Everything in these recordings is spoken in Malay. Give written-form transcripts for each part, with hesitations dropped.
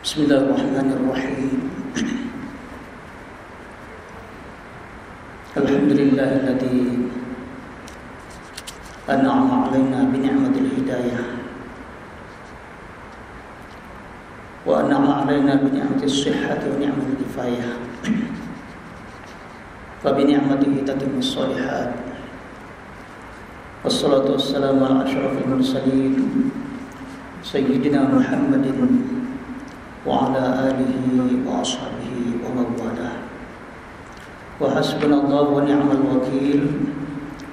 Bismillahirrahmanirrahim. Alhamdulillahilladzi an'ama 'alaina bi ni'matil hidayah wa an'ama 'alaina bi ni'matis sihhati wa ni'matil kifayah. Fa bi ni'matihi tatimmus shalihat. Wassalatu wassalamu ala asyrafil mursalin sayyidina Muhammadin wa ala alihi wa ashabihi wa mawalah. Wa hasbunallahu wa ni'mal wakil.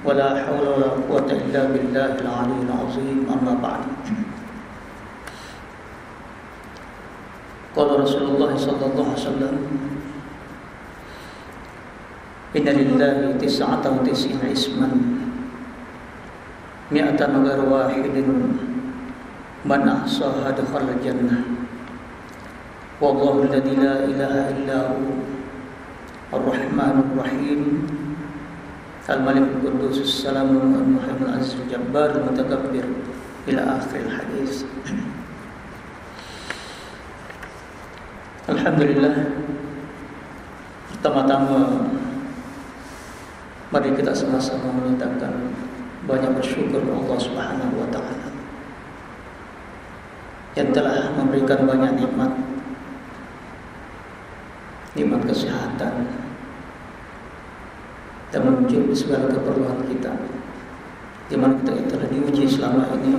Wa la hawla wa la quwwata illa billahil aliyyil azim. Amma ba'd. Qala Rasulullah sallallahu alaihi wasallam, inna lillahi tis'atan wa tis'ina isman mi'atan ghairu wahidin man ahsaha dakhala jannah. Wallahu alladzi la ilaha illa hu ar-rahmanur rahim al-malikul quddus as-salamul mu'minul azizul jabbarul mutakabbir ila akhir hadis. Alhamdulillah, pertama-tama mari kita sama-sama menyatakan banyak bersyukur Allah Subhanahu wa taala yang telah memberikan banyak nikmat kesehatan dan mencukupi segala keperluan kita, di mana kita telah diuji selama ini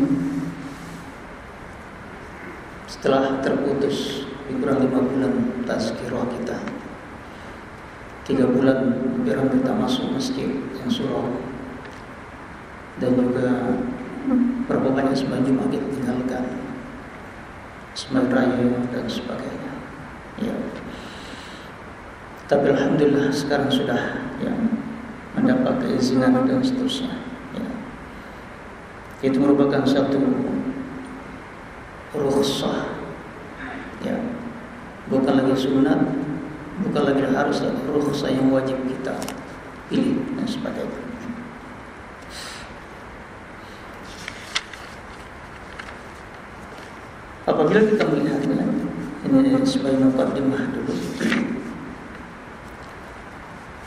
setelah terputus kurang 5 bulan tazkirah kita, 3 bulan biar kita masuk masjid yang surau, dan juga berapa banyak sembah Jumat kita tinggalkan, sembah raya dan sebagainya. Ya. Tapi alhamdulillah sekarang sudah mendapat keizinan dan seterusnya. Ya. Itu merupakan satu rukhsah. Ya. Bukan lagi sunat, bukan lagi harus, tapi rukhsah yang wajib kita pilih dan sebagainya. Apabila kita melihatnya, ini sebagai muqaddimah dulu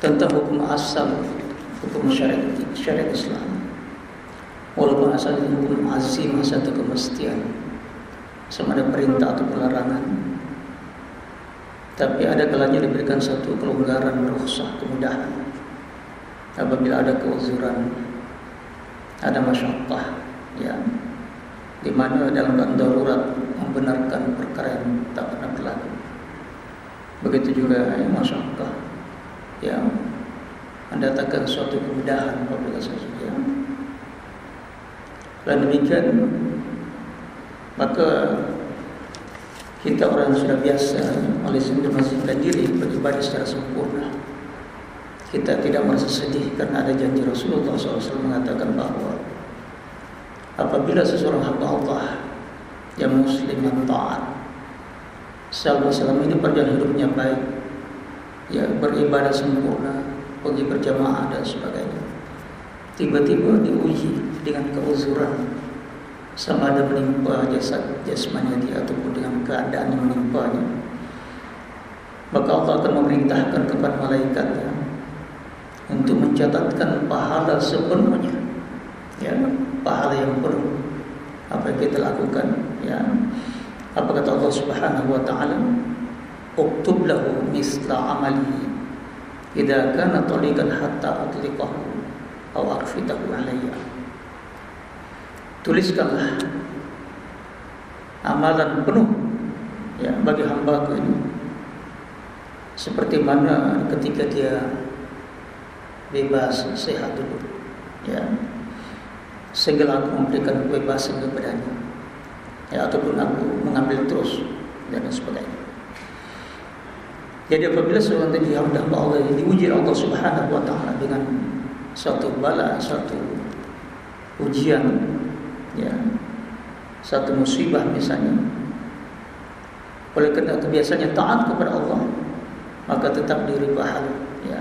tentang hukum asal, hukum syariat Islam. Walaupun asal itu hukum azim, satu kemestian, sama ada perintah atau larangan, tapi ada kalanya diberikan satu kelonggaran, rukhsah, kemudahan. Apabila ada keuzuran, ada masyaqqah, ya, di mana dalam keadaan darurat membenarkan perkara yang tak pernah berlaku. Begitu juga masyaqqah yang mendatangkan suatu kemudahan apabila saja. Dan demikian, maka kita orang yang sudah biasa oleh memasukkan diri beribadah secara sempurna, kita tidak merasa sedih karena ada janji Rasulullah SAW mengatakan bahwa apabila seseorang hamba Allah yang muslim yang taat selama ini perjalanan hidupnya baik, ya, beribadah sempurna, pergi berjamaah dan sebagainya, tiba-tiba diuji dengan keuzuran, sama ada menimpa jasmani dia ataupun dengan keadaan yang menimpanya, maka Allah akan memerintahkan kepada malaikatnya untuk mencatatkan pahala sepenuhnya, ya, pahala yang penuh apa yang kita lakukan. Ya, apa kata Allah Subhanahu wa taala, uktub lahu misla amalihi idza kana taliqan hatta atliqahu aw aqfidahu alayya. Tuliskanlah amalan penuh, ya, bagi hamba-Ku ini seperti mana ketika dia bebas sehat dulu, ya, sehingga aku memberikan kebebasan kepadanya, ya, ataupun aku mengambil terus dan sebagainya. Jadi apabila seorang hamba Allah diuji Allah Subhanahu wa taala dengan suatu bala, suatu ujian, ya, satu musibah misalnya, oleh kerana kebiasaannya taat kepada Allah, maka tetap diberi pahala, ya.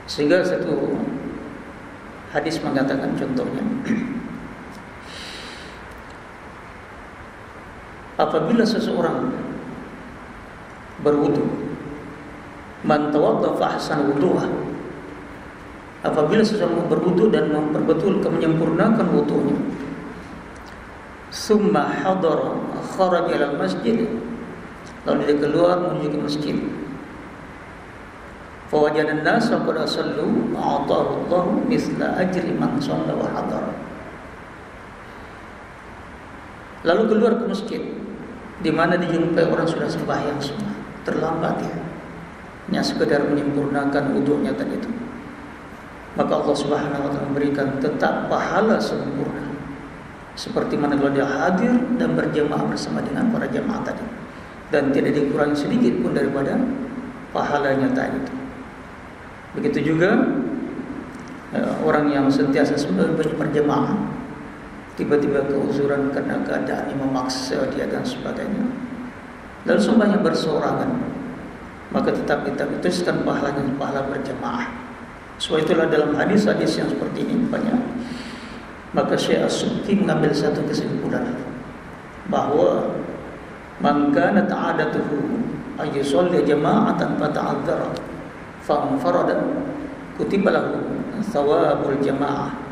Sehingga satu hadis mengatakan contohnya, apabila seseorang berwudu, man tawadda fa ahsana wudu'ah, apabila seseorang berwudu dan memperbetulkan, menyempurnakan wudunya, summa hadara kharaja ila masjid, lalu dia keluar menuju ke masjid, fa wajada an-nasa qad sallu a'tahu Allah misla ajri man shalla wa hadara. Lalu keluar ke masjid, di mana dijumpai orang sudah sembahyang semua, terlambat ya, hanya sekedar menyempurnakan wudunya tadi itu, maka Allah Subhanahu wa taala memberikan tetap pahala sempurna, seperti mana kalau dia hadir dan berjamaah bersama dengan para jamaah tadi, dan tidak dikurangi sedikit pun daripada pahalanya tadi itu. Begitu juga orang yang sentiasa berjamaah, tiba-tiba keuzuran karena keadaan yang memaksa dia dan sebagainya, lalu sembahyang bersorangan, maka tetap kita tuliskan pahalanya pahala berjamaah. Sebab itulah dalam hadis-hadis yang seperti ini banyak, maka Syekh As-Subki mengambil satu kesimpulan bahawa man kana ta'adatuhu ay yusalli jama'atan fa ta'adzara fa munfarada kutiba lahu thawabul jama'ah.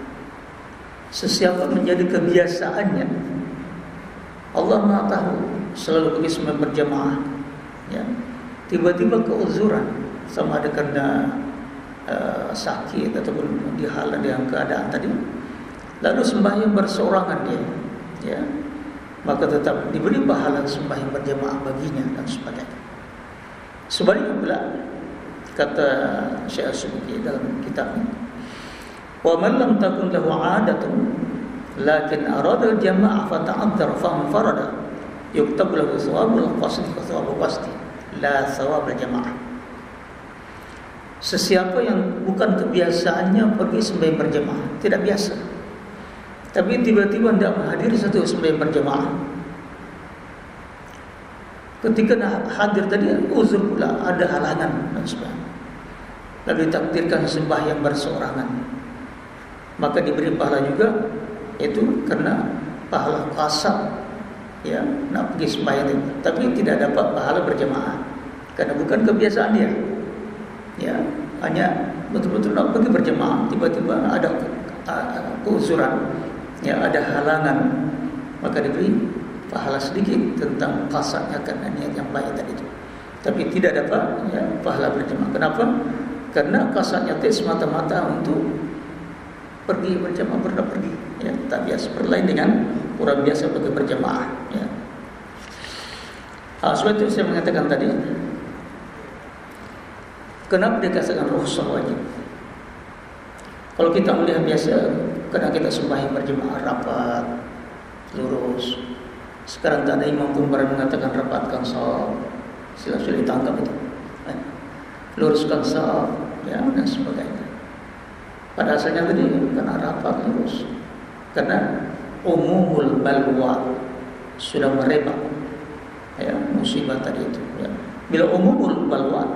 Sesiapa menjadi kebiasaannya, Allah Maha tahu, selalu pergi sembahyang berjamaah, ya, tiba-tiba keuzuran, sama ada karena sakit ataupun dihalang dengan keadaan tadi, lalu sembahyang bersorangan dia, ya, maka tetap diberi pahala sembahyang berjamaah baginya dan sebagainya. Sebaliknya pula kata Syekh As-Subki dalam kitabnya, wa man lam takun lahu 'adatun lakin arada al-jama'ah fa ta'azzara fa munfarada yuktabu lahu thawabul qasdi wa thawabul qasdi la thawabul jama'ah. Sesiapa yang bukan kebiasaannya pergi sembahyang berjamaah, tidak biasa, tapi tiba-tiba hendak menghadiri satu sembahyang berjamaah, ketika nak hadir tadi uzur pula, ada halangan dan sebagainya, lalu ditakdirkan sembahyang bersorangan, maka diberi pahala juga, itu karena pahala qasab, ya, nak pergi sembahyang itu, tapi tidak dapat pahala berjamaah karena bukan kebiasaan dia, ya, hanya betul-betul nak pergi berjamaah, tiba-tiba ada keuzuran, ya, ada halangan, maka diberi pahala sedikit tentang qasabnya karena niat yang baik tadi itu, tapi tidak dapat, ya, pahala berjamaah. Kenapa? Karena qasabnya itu semata-mata untuk pergi berjamaah, pernah pergi, ya, tak biasa, berlain dengan orang biasa pergi berjamaah, ya. Sebab itu saya mengatakan tadi, kenapa dikatakan rukhsah wajib? Kalau kita melihat biasa, kadang kita sembahyang berjamaah rapat, lurus. Sekarang tak ada imam pun berani mengatakan rapatkan shaf, sila-sila ditangkap itu, luruskan shaf, ya, dan sebagainya. Pada asalnya tadi karena rapat lurus, karena umumul balwa sudah merebak, ya, musibah tadi itu, ya. Bila umumul balwa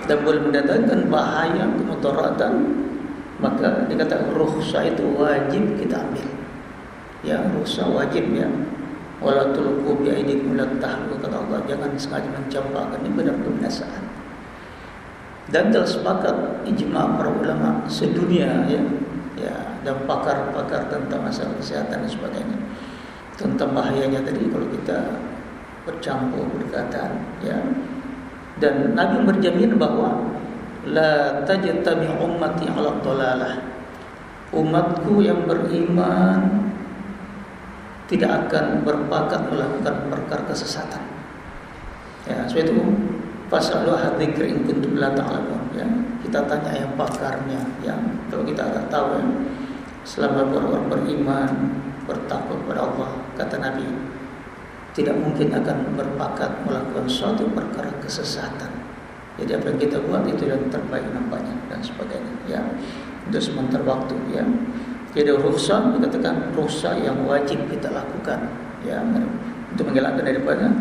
dan boleh mendatangkan bahaya, kemudaratan, maka dikatakan rukhsah itu wajib kita ambil, ya, rukhsah wajib, ya. Wala tulqu bi aydikum ila tahluka, kata Allah, jangan sengaja mencampakkan, ini benar kebinasaan. Dan telah sepakat ijma' para ulama sedunia, ya, ya, dan pakar-pakar tentang masalah kesehatan dan sebagainya, tentang bahayanya tadi kalau kita bercampur berdekatan, ya. Dan Nabi berjamin bahwa la tajtami ummati 'ala dhalalah, umatku yang beriman tidak akan berpakat melakukan perkara kesesatan, ya. Sebab itu fasalu hadzikr in kuntum la ta'lamun, ya, kita tanya yang pakarnya, ya, kalau kita tak tahu, ya. Selama orang beriman, bertakwa kepada Allah, kata Nabi, tidak mungkin akan berpakat melakukan suatu perkara kesesatan. Jadi apa yang kita buat itu yang terbaik nampaknya dan sebagainya, ya, untuk sementara waktu, ya. Jadi rukhsah dikatakan rukhsah yang wajib kita lakukan, ya, untuk mengelakkan daripada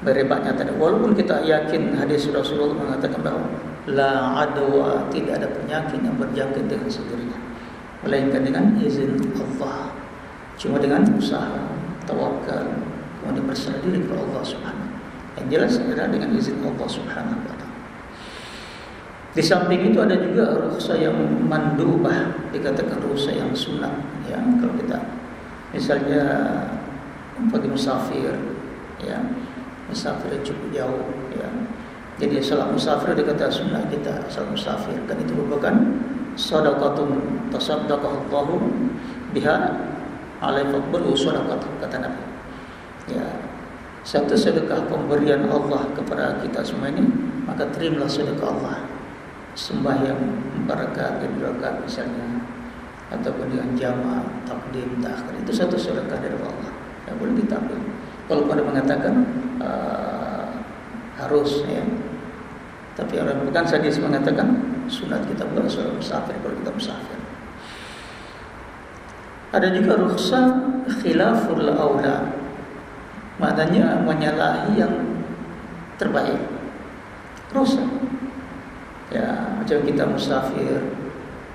berebaknya tadi. Walaupun kita yakin hadis Rasulullah mengatakan bahawa la adwa, tidak ada penyakit yang berjangkit dengan sendirinya, melainkan dengan izin Allah, cuma dengan usaha, tawakal, kemudian berserah diri kepada Allah Subhanahu. Yang jelas adalah dengan izin Allah Subhanahu wa taala. Di samping itu ada juga rukhsah yang mandubah, dikatakan rukhsah yang sunat, ya. Kalau kita misalnya bagi musafir, ya, musafir cukup jauh, ya. Jadi salat musafir dikatakan sunnah kita salat musafir, kan itu merupakan shadaqatun tasaddaqahu Allahu biha alaihi faqbalu shadaqatan, kata Nabi. Ya, satu sedekah pemberian Allah kepada kita semua ini, maka terimalah sedekah Allah. Sembahyang 4 rakaat, 2 rakaat misalnya, ataupun dengan jamaah, takdim, takhir, itu satu sedekah dari Allah yang boleh kita ambil. Kalau pada mengatakan harus, ya, tapi orang bukan sadis mengatakan sunat kita buat seorang musafir kalau kita musafir. Ada juga rukhsah khilaful aula, maknanya menyalahi yang terbaik. Rukhsah, ya, macam kita musafir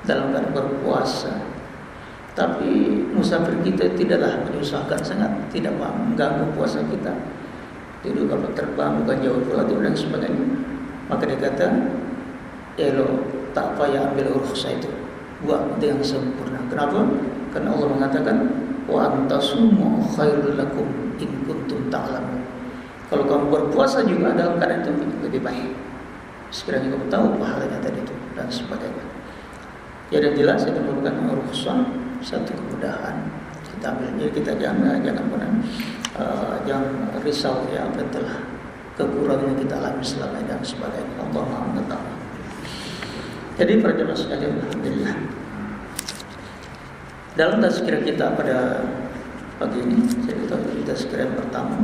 dalam keadaan berpuasa, tapi musafir kita tidaklah menyusahkan sangat, tidak mengganggu puasa kita. Jadi kalau terbang bukan jauh pula dan sebagainya, maka dia kata, tak payah ambil rukhsah itu, buat dengan sempurna. Kenapa? Karena Allah mengatakan, wa antasumu khairul lakum in kuntum ta'lamun. Kalau kamu berpuasa juga dalam keadaan itu lebih baik, sekiranya kamu tahu pahalanya tadi itu dan sebagainya. Ya, dan jelas itu merupakan rukhsah, satu kemudahan kita ambil. Jadi kita jangan pernah jangan risau, ya, apa yang telah kekurangan kita alami selama ini dan sebagainya. Allah Maha mengetahui. Jadi para jemaah sekalian, alhamdulillah, dalam tazkirah kita pada pagi ini, kita tazkirah pertama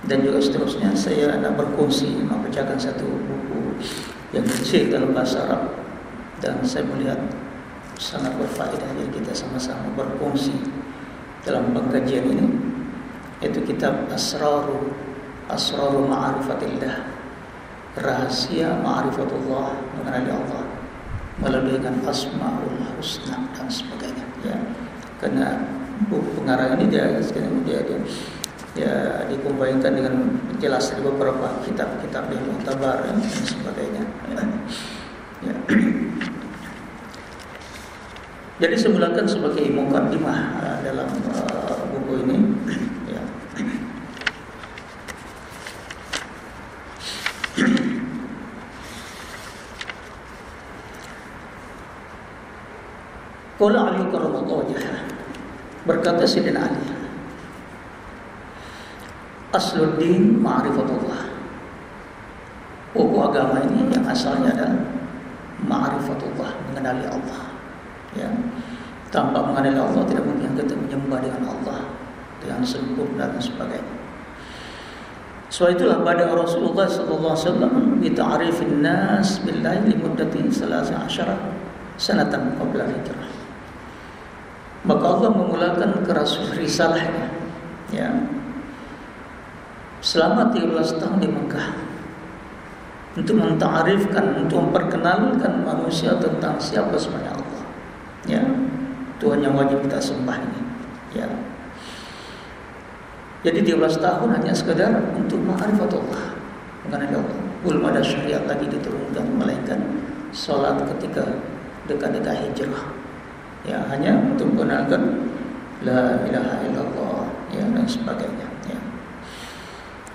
dan juga seterusnya, saya nak berkongsi, membacakan satu buku yang kecil dalam bahasa Arab, dan saya melihat sangat berfaedah. Jadi kita sama-sama berkongsi dalam pengkajian ini, yaitu kitab Asraru Ma'rifatillah, rahasia ma'rifatullah, mengenali Allah melalui dengan Asmaul Husna dan sebagainya, ya. Karena buku pengarang ini dia dikombinkan dengan penjelasan beberapa kitab-kitab yang muktabar dan sebagainya, ya. Ya. Jadi saya mulakan sebagai mukaddimah dalam buku ini, ya. Qala Ali karramallahu wajhah, berkata Sayyidina Ali, asluddin ma'rifatullah. Pokok agama ini yang asalnya adalah ma'rifatullah, mengenali Allah, ya. Tanpa mengenali Allah tidak mungkin kita menyembah dengan Allah dengan sempurna dan sebagainya. Sebab itulah pada Rasulullah sallallahu alaihi wasallam bita'rifin nas billahi li muddatin 13 sanatan qabla hijrah. Maka Allah memulakan ke Rasul risalahnya, ya, selama 13 tahun di Mekah, untuk mentarifkan, untuk memperkenalkan manusia tentang siapa sebenarnya Allah, ya, Tuhan yang wajib kita sembah ini, ya. Jadi 13 tahun hanya sekadar untuk ma'rifatullah, mengenali Allah. Belum ada syariat lagi diturunkan, melainkan salat ketika dekat-dekat hijrah, ya, hanya untuk mengenalkan la ilaha illallah, ya, dan sebagainya, ya.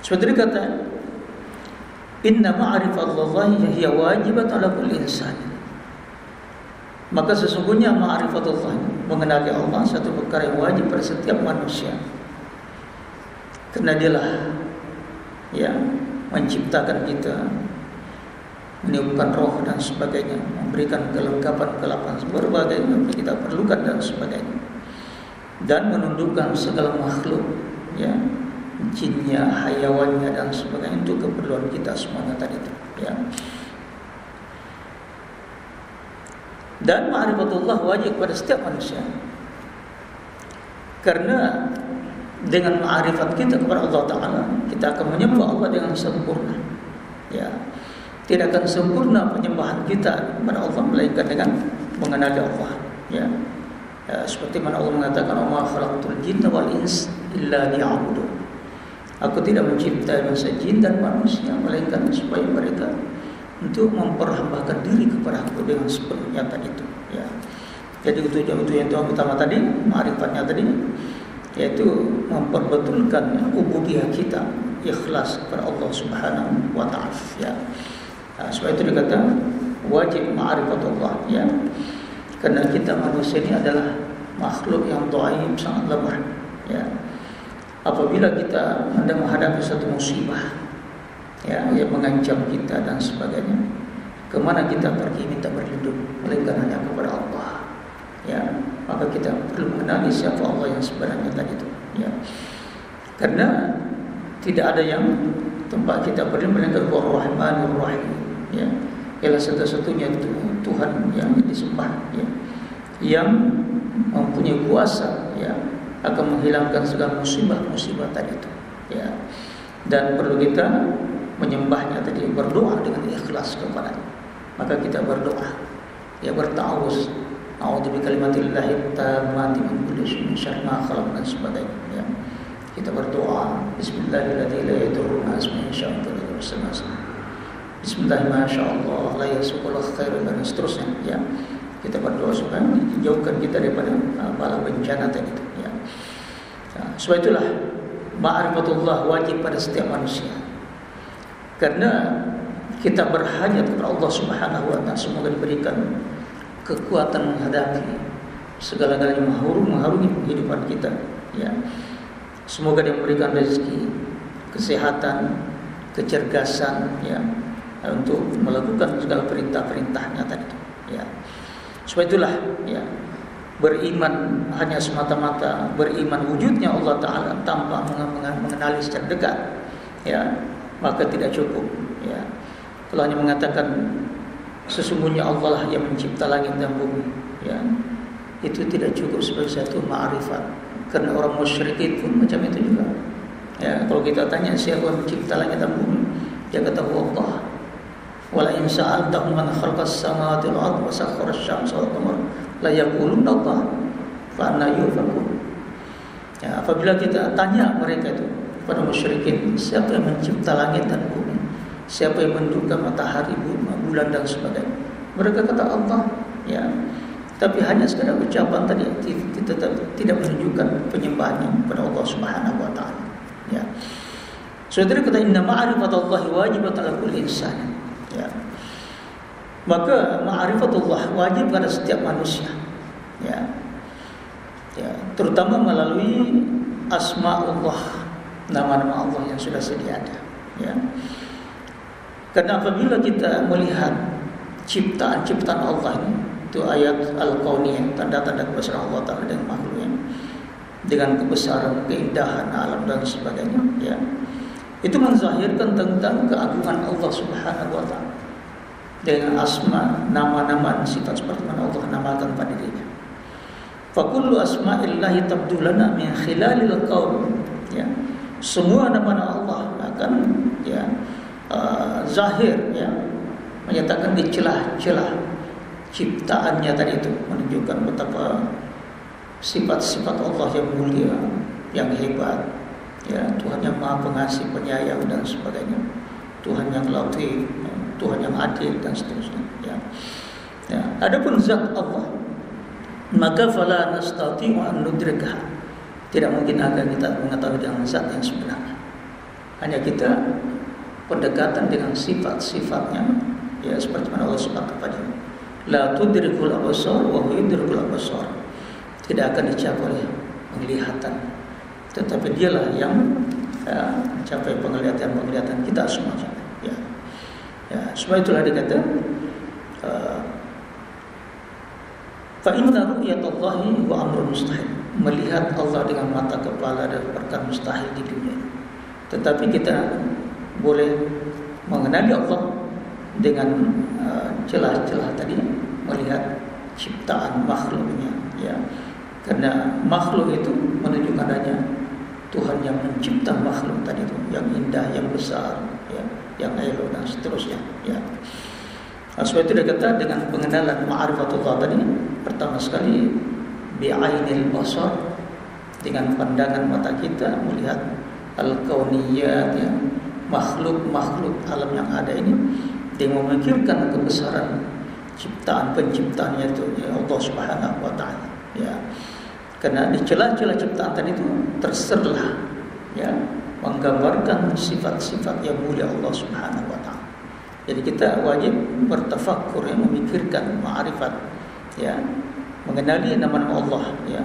Seperti kata, inna ma'rifatullahi hiya wajibat ala kulli insan. Maka sesungguhnya ma'rifatullah, mengenali Allah, satu perkara yang wajib pada setiap manusia. Karena dialah yang menciptakan kita, meniupkan roh dan sebagainya, memberikan kelengkapan berbagai yang kita perlukan dan sebagainya, dan menundukkan segala makhluk, ya, jinnya, hayawannya dan sebagainya untuk keperluan kita semuanya tadi itu, ya. Dan ma'rifatullah wajib pada setiap manusia, karena dengan ma'rifat kita kepada Allah Ta'ala, kita akan menyembah Allah dengan sempurna, ya. Tidak akan sempurna penyembahan kita kepada Allah melainkan dengan mengenali Allah, ya. Seperti mana Allah mengatakan, "Wa ma khalaqtul jinna wal insa illa liya'budun. Aku tidak mencipta bangsa jin dan manusia melainkan supaya mereka untuk memperhambakan diri kepada Aku dengan sepenuhnya tadi itu. Ya. Jadi tujuan yang utama tadi, ma'rifatnya tadi, yaitu memperbetulkan ubudiyah kita, ikhlas kepada Allah Subhanahu wa taala. Ya. Nah, sebab itu dikata wajib ma'rifatullah, ya. Karena kita manusia ini adalah makhluk yang dhaif, sangat lemah, ya. Apabila kita hendak menghadapi satu musibah, ya, yang mengancam kita dan sebagainya, kemana kita pergi minta berlindung? Melainkan hanya kepada Allah, ya. Maka kita perlu mengenali siapa Allah yang sebenarnya tadi itu, ya. Karena tidak ada yang tempat kita berlindung melainkan Ar-Rahmanur Rahim, ya. Ialah satu-satunya Tuhan yang disembah, ya, yang mempunyai kuasa, ya, akan menghilangkan segala musibah-musibah tadi itu, ya. Dan perlu kita menyembahnya tadi, berdoa dengan ikhlas kepada-Nya. Maka kita berdoa, ya, bertawuz, a'udzu bikalimatillahi tammati min kulli syarrin ma khalaq dan sebagainya, ya. Kita berdoa bismillahirrahmanirrahim, la yadurru ma ismihi syai'un fil samawati. Bismillah, masyaallah, la yasuqul khairu dan seterusnya, ya. Kita berdoa supaya dijauhkan kita daripada bala bencana tadi itu, ya. Sebab itulah ma'rifatullah wajib pada setiap manusia. Karena kita berhajat kepada Allah Subhanahu wa taala, semoga diberikan kekuatan menghadapi segala-galanya mengharungi kehidupan kita, ya. Semoga Dia memberikan rezeki, kesehatan, kecergasan, ya, untuk melakukan segala perintah-perintahnya tadi itu, ya. Sebab itulah, ya, beriman hanya semata-mata beriman wujudnya Allah Ta'ala tanpa mengenali secara dekat, ya, maka tidak cukup, ya. Kalau hanya mengatakan sesungguhnya Allah lah yang mencipta langit dan bumi, ya, itu tidak cukup sebagai satu ma'rifat. Karena orang musyrikin pun macam itu juga, ya. Kalau kita tanya siapa yang mencipta langit dan bumi, dia kata Allah. Wala in sa'altahum man khalaqas samawati wal ardi wa sakhkhara asy-syamsa wal qamara la yaquluna Allah fa anna yufakun. Ya, apabila kita tanya mereka itu pada musyrikin, siapa yang mencipta langit dan bumi, siapa yang mendukung matahari, bulan dan sebagainya, mereka kata Allah, ya. Tapi hanya sekadar ucapan tadi, tetap tidak menunjukkan penyembahannya kepada Allah Subhanahu wa taala, ya. Saudara kata inna ma'rifatallahi wajibatun 'ala kulli insan. Ya. Maka ma'rifatullah wajib pada setiap manusia, ya. Ya, terutama melalui asma'ullah, nama-nama Allah yang sudah sedia ada, ya. Karena apabila kita melihat ciptaan-ciptaan Allah ini, itu ayat al-kauniyah, tanda-tanda kebesaran Allah Ta'ala dengan makhluknya, dengan kebesaran, keindahan alam dan sebagainya, ya. Itu menzahirkan tentang keagungan Allah Subhanahu wa taala dengan asma, nama-nama, sifat seperti mana Allah namakan pada dirinya. Fa kullu asma'illahi tabdulana min khilalil qaul, ya. Semua nama-nama Allah akan, ya, zahir, ya, menyatakan di celah-celah ciptaannya tadi itu, menunjukkan betapa sifat-sifat Allah yang mulia, yang hebat, ya. Tuhan yang Maha Pengasih, Penyayang dan sebagainya, Tuhan yang latif, ya, Tuhan yang adil dan seterusnya, ya. Ya, adapun zat Allah, maka fala nastati'u an nudrikah, tidak mungkin akan kita mengetahui dengan zat yang sebenarnya. Hanya kita pendekatan dengan sifat-sifatnya, ya, seperti mana Allah sebut kepada la tudrikul absar wa huwa yudrikul absar, tidak akan dicapai oleh penglihatan, tetapi dialah yang mencapai penglihatan kita semuanya, ya. Ya, sebab itulah dikata fa inna ru'yatallahi wa amrun mustahil, melihat Allah dengan mata kepala dan perkara mustahil di dunia. Tetapi kita boleh mengenali Allah dengan celah-celah tadi, melihat ciptaan makhluknya, ya. Karena makhluk itu menunjukkan adanya Tuhan yang mencipta makhluk tadi itu, yang indah, yang besar, ya, yang elok dan seterusnya, ya. Sebab itu dia kata dengan pengenalan ma'rifatullah tadi, pertama sekali bi'ainil basar, dengan pandangan mata kita melihat al-kauniyat, ya, makhluk-makhluk alam yang ada ini, dengan memikirkan kebesaran ciptaan penciptaannya itu, ya Allah Subhanahu wa taala, ya. Karena di celah-celah ciptaan tadi itu terserlah, ya, menggambarkan sifat-sifat yang mulia Allah Subhanahu wa taala. Jadi kita wajib bertafakkur, ya, memikirkan ma'rifat, ya, mengenali nama-nama Allah, ya,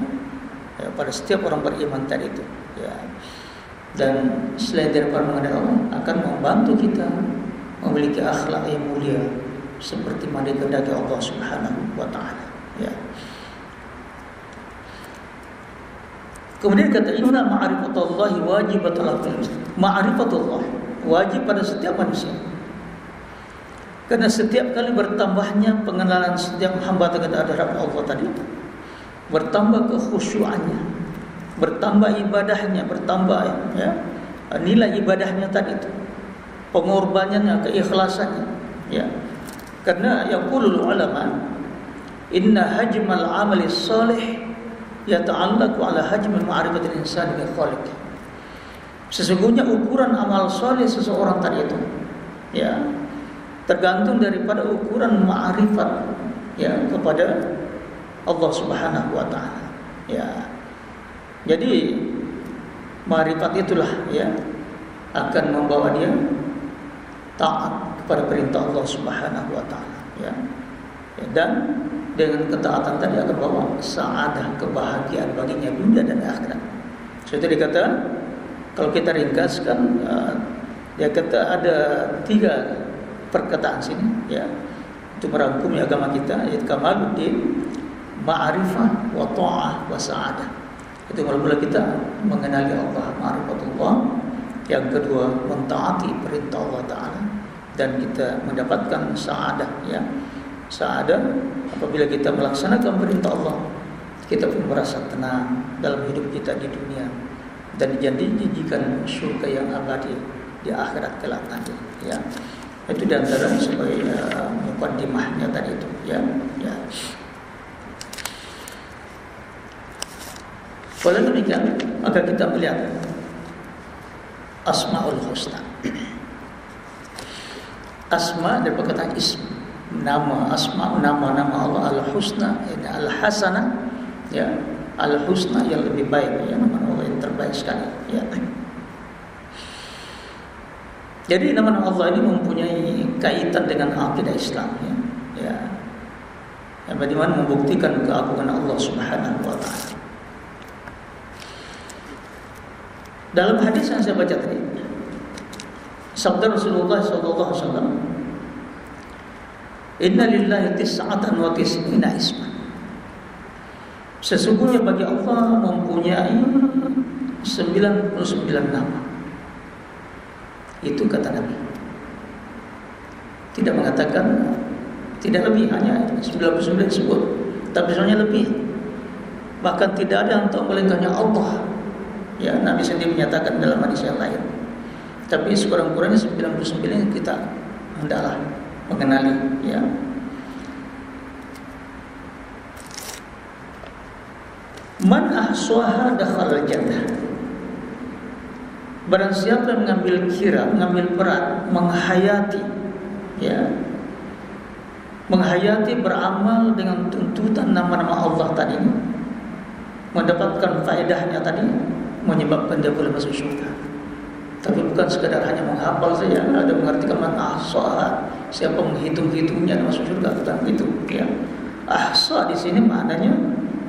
ya, pada setiap orang beriman tadi itu, ya. Dan selain daripada mengenal Allah, akan membantu kita memiliki akhlak yang mulia seperti mana dikehendaki Allah Subhanahu wa taala, ya. Kemudian kata inna ma'rifatullahi wajibatun fil muslim. Ma'rifatullah wajib pada setiap manusia. Karena setiap kali bertambahnya pengenalan setiap hamba terhadap Allah tadi, bertambah kekhusyuannya, bertambah ibadahnya, bertambah, ya, nilai ibadahnya tadi itu, pengorbanannya, keikhlasannya, ya. Karena yaqulul ulama inna hajmal amali salih yata'allaqu ala hajmal ma'rifatil insani bi khaliq. Sesungguhnya ukuran amal saleh seseorang tadi itu, ya, tergantung daripada ukuran ma'rifat, ya, kepada Allah Subhanahu wa taala, ya. Jadi ma'rifat itulah, ya, akan membawa dia taat kepada perintah Allah Subhanahu wa taala, ya. Dan dengan ketaatan tadi akan bawa sa'adah, kebahagiaan baginya dunia dan akhirat. Seperti dikata, kalau kita ringkaskan, dia kata ada 3 perkataan sini, ya, untuk merangkumi agama kita, yaitu kamaluddin, ma'rifah, wa ta'ah, wa sa'adah. Itu mula-mula kita mengenali Allah, ma'rifatullah. Yang kedua, mentaati perintah Allah Ta'ala, dan kita mendapatkan sa'adah, ya. Sa'adah apabila kita melaksanakan perintah Allah, kita pun merasa tenang dalam hidup kita di dunia, dan dijanjikan surga yang abadi di akhirat kelak nanti, ya. Itu di antara sebagai mukaddimahnya tadi itu, ya, ya. Oleh demikian, maka kita melihat Asmaul Husna. Asma dari perkataan ism, nama, asma, nama-nama Allah al-husna, ini al-hasanah, ya, al-husna yang lebih baik, ya, nama Allah yang terbaik sekali, ya. Jadi nama-nama Allah ini mempunyai kaitan dengan akidah Islam, ya, ya, yang bagaimana membuktikan keagungan Allah Subhanahu wa taala. Dalam hadis yang saya baca tadi, sabda Rasulullah sallallahu alaihi wasallam, "Inna lillahi tis'atan wa tis'ina isman." Sesungguhnya bagi Allah mempunyai 99 nama. Itu kata Nabi. Tidak mengatakan, tidak lebih, hanya 99 disebut, tapi sebenarnya lebih. Bahkan tidak ada yang tahu melainkan Allah. Ya, Nabi sendiri menyatakan dalam hadis yang lain. Tapi sekurang-kurangnya 99 kita hendaklah mengenali, ya. Man ahsaha dakhala jannah. Barang siapa yang mengambil kira, mengambil peran, menghayati, ya, menghayati, beramal dengan tuntutan nama-nama Allah tadi, mendapatkan faedahnya tadi, menyebabkan dia boleh masuk syurga. Tapi bukan sekadar hanya menghafal saja, ada mengartikan man ahsaha, siapa menghitung-hitungnya masuk surga, bukan itu, ya. Ahsa di sini maknanya,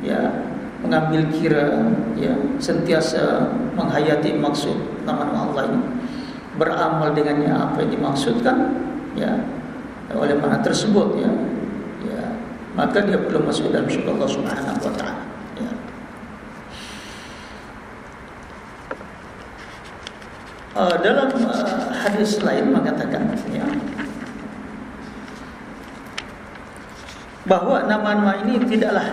ya, mengambil kira, ya, sentiasa menghayati maksud nama-nama Allah ini, beramal dengannya apa yang dimaksudkan, ya, oleh mana tersebut, ya, ya, maka dia perlu masuk dalam syurga Allah Subhanahu wa taala. Dalam hadis lain mengatakan, ya, bahwa nama-nama ini tidaklah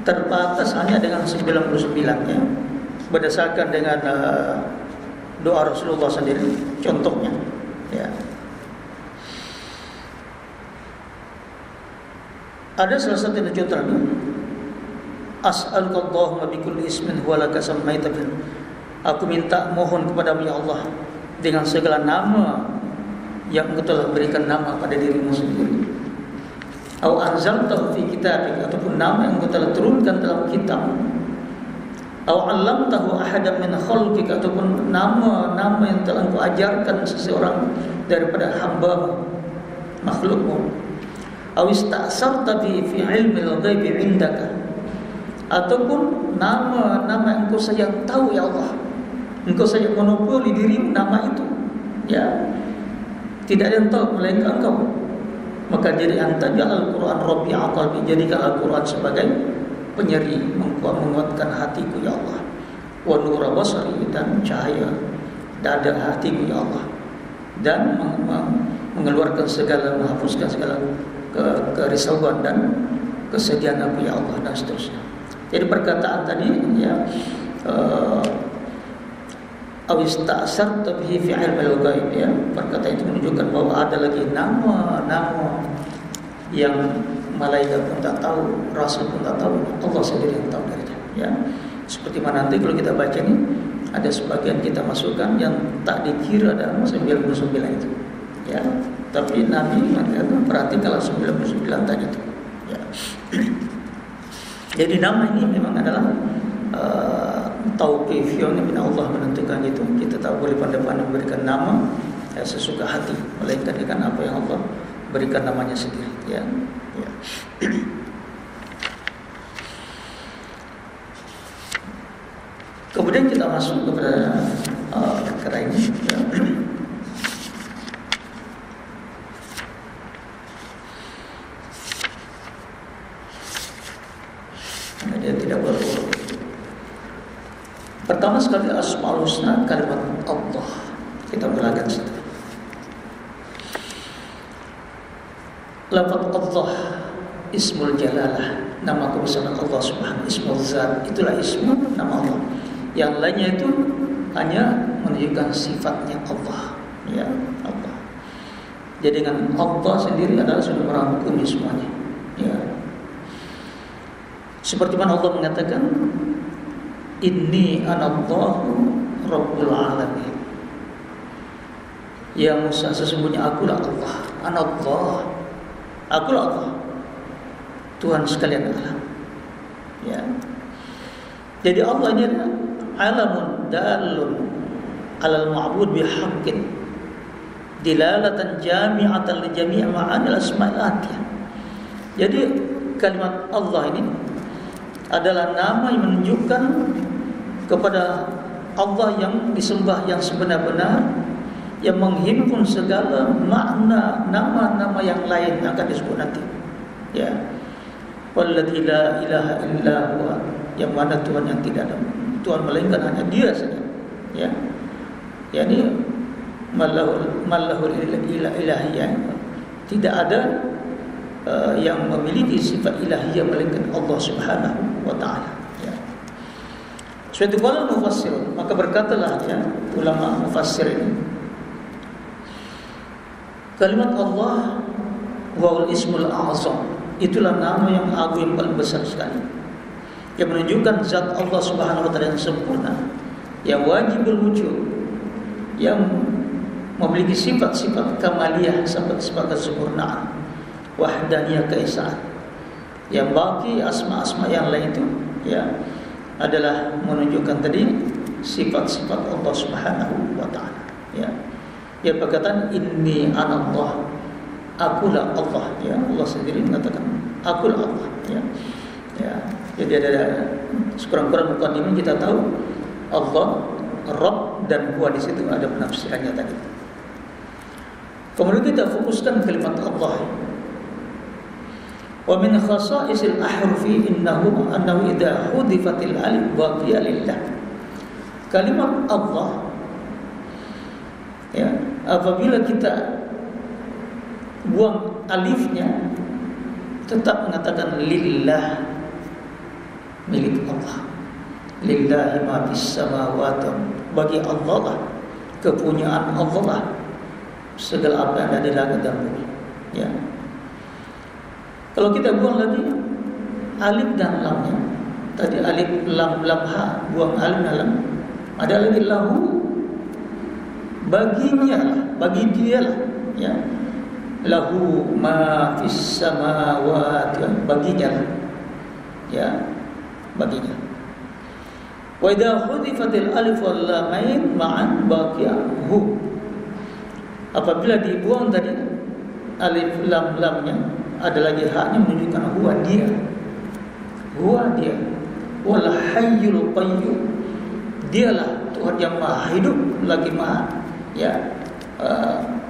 terbatas hanya dengan 99, ya, berdasarkan dengan doa Rasulullah sendiri, contohnya, ya. Ada salah satu contoh As'aluka Allahumma bikulli ismin huwa laka sammaita bih. Aku minta mohon kepadamu ya Allah dengan segala nama yang Engkau telah berikan nama pada dirimu sendiri. Au anzaltahu fi kitabik, ataupun nama yang Engkau telah turunkan dalam kitab. Au 'allamtahu ahadan min khalqik, ataupun nama-nama yang telah Engkau ajarkan seseorang daripada hamba-Mu, makhluk-Mu. Au ista'sarta bi fi 'ilmil ghaibi 'indaka, ataupun nama-nama yang Engkau saja tahu ya Allah. Engkau saja monopoli dirimu nama itu. Ya. Tidak ada yang tahu melainkan Engkau. Maka jadi antajal Al-Quran Rabi'a qalbi, jadikan Al-Quran sebagai penyeri, menguatkan hatiku ya Allah. Wa nura basari, dan cahaya dada hatiku ya Allah. Dan mengeluarkan segala, menghapuskan segala kerisauan dan kesedihan aku ya Allah, dan seterusnya. Jadi perkataan tadi ya, awista'sarta bihi fi 'ilmil ghaib, ya, perkataan itu menunjukkan bahwa ada lagi nama-nama yang malaikat pun tak tahu, rasul pun tak tahu, Allah sendiri yang tahu darinya, ya. Seperti mana nanti kalau kita baca ini, ada sebagian kita masukkan yang tak dikira ada 99 itu, ya. Tapi Nabi mengatakan perhatikanlah 99 tadi itu, ya. Jadi nama ini memang adalah tauqif yang Allah menentukan itu. Kita tak boleh pandai-pandai memberikan nama sesuka hati, melainkan dengan apa yang Allah berikan namanya sendiri, ya. Ya. Kemudian kita masuk kepada perkara ini, ya. Dia tidak berurut. Pertama sekali Asmaul Husna, kalimat Allah. Kita mulakan situ. Lafaz Allah, Ismul Jalalah, nama kebesaran Allah Subhanahu, Ismul Zat, itulah ismu, nama Allah. Yang lainnya itu hanya menunjukkan sifatnya Allah, ya, Allah. Jadi dengan Allah sendiri adalah sudah merangkumi semuanya, ya. Seperti mana Allah mengatakan, Inni anallahu Rabbul Alamin. Ya Musa, sesungguhnya akulah Allah. Anallah, akulah Allah, Tuhan sekalian alam, ya. Jadi Allah ini adalah alamun dalun alal ma'bud bihaqqin dilalatan jami'atan li jami' ma'anil asma'il atiyah. Jadi kalimat Allah ini adalah nama yang menunjukkan kepada Allah yang disembah yang sebenar-benar, yang menghimpun segala makna nama-nama yang lain yang akan disebut nanti, ya. Walladzi la ilaha illa huwa, yang mana Tuhan yang tidak ada Tuhan melainkan hanya Dia saja, ya. Yani malahul ilahiyah, tidak ada yang memiliki sifat ilahiyah melainkan Allah Subhanahu wa ta'ala, ya. Suatu kala mufassir, maka berkatalah, ya, ulama mufassir ini, kalimat Allah wal ismul a'zam, itulah nama yang agung, yang paling besar sekali, yang menunjukkan zat Allah Subhanahu wa ta'ala yang sempurna, yang wajibul wujud, yang memiliki sifat-sifat kamaliyah, sifat-sifat kesempurnaan, wahdaniyah, keesaan. Yang baki asma-asma yang lain itu, ya, adalah menunjukkan tadi sifat-sifat Allah Subhanahu wa ta'ala, ya. Ya, perkataan inni anallah, akulah Allah, ya. Allah sendiri mengatakan akulah Allah, ya. Ya. Jadi ada sekurang-kurang mukadimah kita tahu Allah, Rabb dan Huwa, di situ ada penafsirannya tadi. Kemudian kita fokuskan kalimat Allah. Wa min khasa'isil ahrufi annahu idza hudifatil alif baqiya lillah. Kalimat Allah, ya, apabila kita buang alifnya, tetap mengatakan lillah, milik Allah. Lillahi ma fis samawati, bagi Allah lah, kepunyaan Allah lah segala apa yang ada di langit dan bumi, ya. Kalau kita buang lagi alif dan lamnya, tadi alif lam lam ha, buang alif lam. Ada lagi lahu, baginya lah, bagi dia lah, ya. Lahu ma fis samawati, baginya lah, ya, baginya. Wa idza hudifatil alif wal lamain ma'an baqiyahu, apabila dibuang tadi alif lam lamnya, ada lagi haknya menunjukkan huwa dia, wal hayyul qayyum, dialah Tuhan yang maha hidup lagi maha, ya,